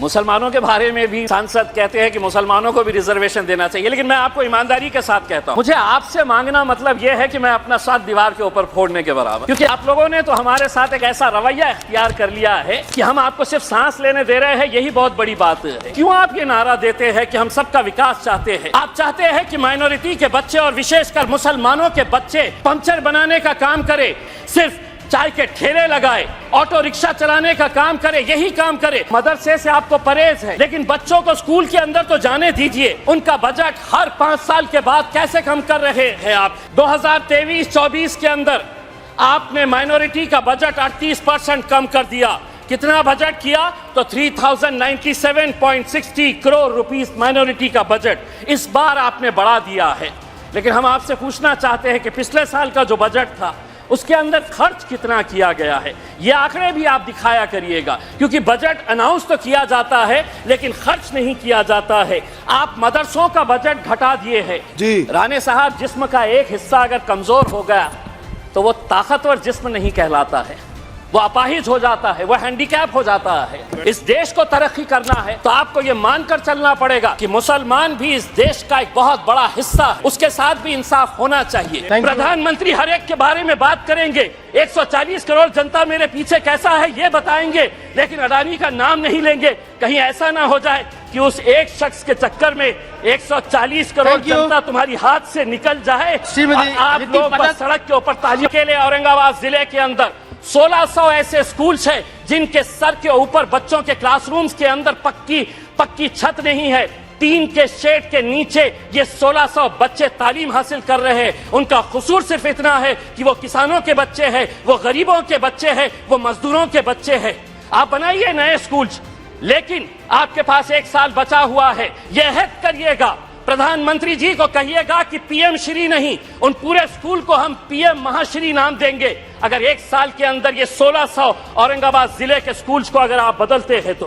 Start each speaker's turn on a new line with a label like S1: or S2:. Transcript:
S1: मुसलमानों के बारे में भी सांसद कहते हैं कि मुसलमानों को भी रिजर्वेशन देना चाहिए, लेकिन मैं आपको ईमानदारी के साथ कहता हूं, मुझे आपसे मांगना मतलब यह है कि मैं अपना साथ दीवार के ऊपर फोड़ने के बराबर, क्योंकि आप लोगों ने तो हमारे साथ एक ऐसा रवैया इख्तियार कर लिया है कि हम आपको सिर्फ सांस लेने दे रहे हैं, यही बहुत बड़ी बात है। क्यों आप ये नारा देते हैं कि हम सबका विकास चाहते हैं? आप चाहते हैं कि माइनॉरिटी के बच्चे और विशेषकर मुसलमानों के बच्चे पंचर बनाने का काम करे, सिर्फ चाय के ठेले लगाए, ऑटो रिक्शा चलाने का काम करे, यही काम करे। मदरसे से आपको परहेज है, लेकिन बच्चों को स्कूल के अंदर तो जाने दीजिए। उनका बजट हर 5 साल के बाद कैसे कम कर रहे हैं आप? 2023-24 के अंदर आपने माइनॉरिटी का बजट 38% कम कर दिया। कितना बजट किया? तो 3097.60 करोड़ रुपीस माइनॉरिटी का बजट इस बार आपने बढ़ा दिया है। लेकिन हम आपसे पूछना चाहते हैं कि पिछले साल का जो बजट था उसके अंदर खर्च कितना किया गया है, ये आंकड़े भी आप दिखाया करिएगा, क्योंकि बजट अनाउंस तो किया जाता है लेकिन खर्च नहीं किया जाता है। आप मदरसों का बजट घटा दिए हैं जी। राणे साहब, जिस्म का एक हिस्सा अगर कमजोर हो गया तो वो ताकतवर जिस्म नहीं कहलाता है, वो अपाहिज हो जाता है, वो हैंडीकैप हो जाता है। इस देश को तरक्की करना है तो आपको ये मानकर चलना पड़ेगा कि मुसलमान भी इस देश का एक बहुत बड़ा हिस्सा है, उसके साथ भी इंसाफ होना चाहिए। प्रधानमंत्री हर एक के बारे में बात करेंगे, 140 करोड़ जनता मेरे पीछे कैसा है ये बताएंगे, लेकिन अडानी का नाम नहीं लेंगे। कहीं ऐसा ना हो जाए कि उस एक शख्स के चक्कर में 140 करोड़ जनता तुम्हारी हाथ से निकल जाए और आप लोग बस सड़क के ऊपर तालियों के लिए। औरंगाबाद जिले के अंदर 1600 ऐसे स्कूल्स हैं जिनके सर के ऊपर बच्चों के क्लासरूम्स के अंदर पक्की छत नहीं है, टीन के शेड के नीचे ये 1600 बच्चे तालीम हासिल कर रहे हैं। उनका कसूर सिर्फ इतना है कि वो किसानों के बच्चे हैं, वो गरीबों के बच्चे हैं, वो मजदूरों के बच्चे हैं। आप बनाइए नए स्कूल्स, लेकिन आपके पास 1 साल बचा हुआ है, यह अहद करिएगा, प्रधानमंत्री जी को कहिएगा कि पीएम श्री नहीं, उन पूरे स्कूल को हम पीएम महाश्री नाम देंगे अगर 1 साल के अंदर ये 1600 औरंगाबाद जिले के स्कूल्स को अगर आप बदलते हैं तो।